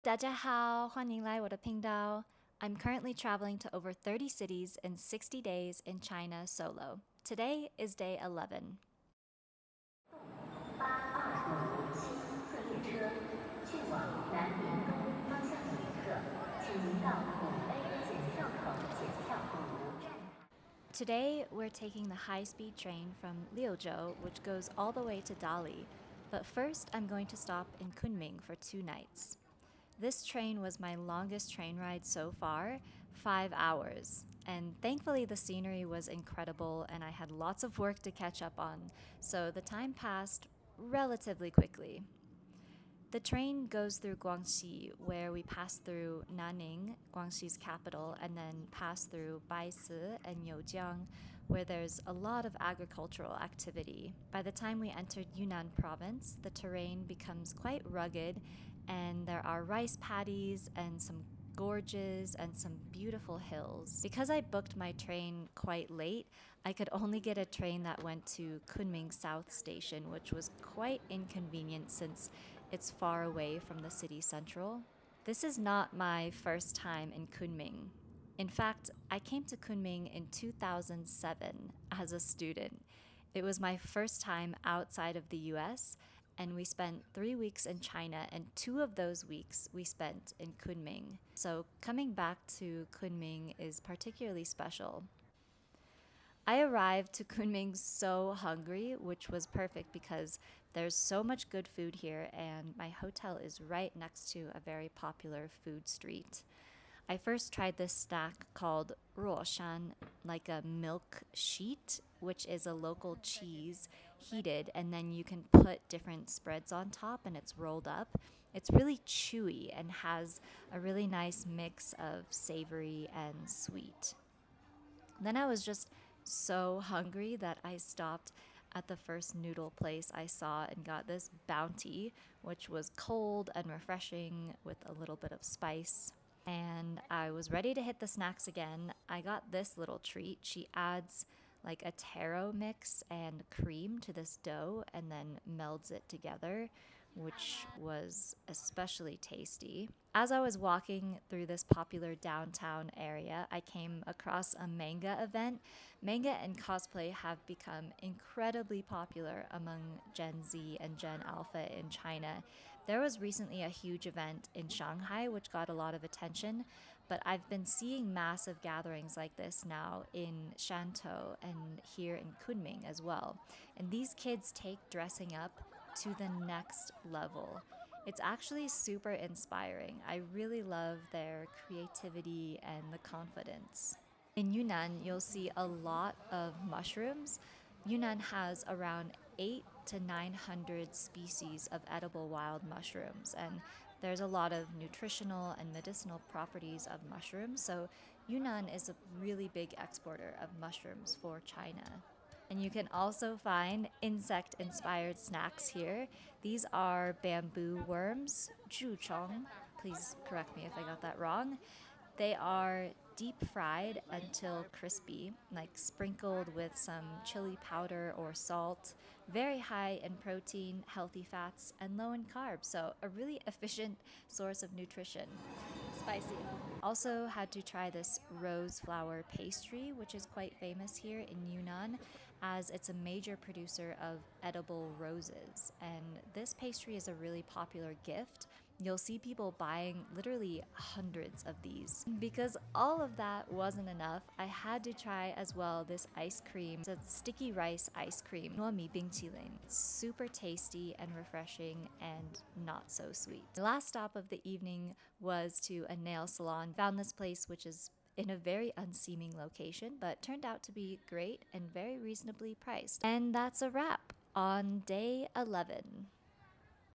大家好，欢迎来我的频道. I'm currently traveling to over 30 cities in 60 days in China solo. Today is day 11. Today, we're taking the high-speed train from Liuzhou, which goes all the way to Dali. But first, I'm going to stop in Kunming for 2 nights. This train was my longest train ride so far, 5 hours. And thankfully, the scenery was incredible and I had lots of work to catch up on, so the time passed relatively quickly. The train goes through Guangxi, where we pass through Nanning, Guangxi's capital, and then pass through Baisi and Youjiang, where there's a lot of agricultural activity. By the time we entered Yunnan province, the terrain becomes quite rugged, and there are rice paddies and some gorges and some beautiful hills. Because I booked my train quite late, I could only get a train that went to Kunming South Station, which was quite inconvenient since it's far away from the city central. This is not my first time in Kunming. In fact, I came to Kunming in 2007 as a student. It was my first time outside of the US, and we spent 3 weeks in China, and 2 of those weeks we spent in Kunming. So coming back to Kunming is particularly special. I arrived to Kunming so hungry, which was perfect because there's so much good food here and my hotel is right next to a very popular food street. I first tried this snack called ruoshan, like a milk sheet, which is a local cheese heated, and then you can put different spreads on top and it's rolled up. It's really chewy and has a really nice mix of savory and sweet. Then I was just so hungry that I stopped at the first noodle place I saw and got this bounty, which was cold and refreshing with a little bit of spice. And I was ready to hit the snacks again. I got this little treat. She adds like a taro mix and cream to this dough and then melds it together, which was especially tasty. As I was walking through this popular downtown area, I came across a manga event. Manga and cosplay have become incredibly popular among Gen Z and Gen Alpha in China. There was recently a huge event in Shanghai which got a lot of attention, but I've been seeing massive gatherings like this now in Shantou and here in Kunming as well. And these kids take dressing up to the next level. It's actually super inspiring. I really love their creativity and the confidence. In Yunnan, you'll see a lot of mushrooms. Yunnan has around 8 to 900 species of edible wild mushrooms, and there's a lot of nutritional and medicinal properties of mushrooms, so Yunnan is a really big exporter of mushrooms for China. And you can also find insect-inspired snacks here. These are bamboo worms, zhuchong. Please correct me if I got that wrong. They are deep fried until crispy, like sprinkled with some chili powder or salt, very high in protein, healthy fats, and low in carbs, so a really efficient source of nutrition. Spicy. Also had to try this rose flower pastry, which is quite famous here in Yunnan, as it's a major producer of edible roses. And this pastry is a really popular gift. You'll see people buying literally hundreds of these. Because all of that wasn't enough, I had to try as well this ice cream. It's a sticky rice ice cream, nuo mi bingqilin. It's super tasty and refreshing and not so sweet. The last stop of the evening was to a nail salon. Found this place, which is in a very unseeming location, but turned out to be great and very reasonably priced. And that's a wrap on day 11.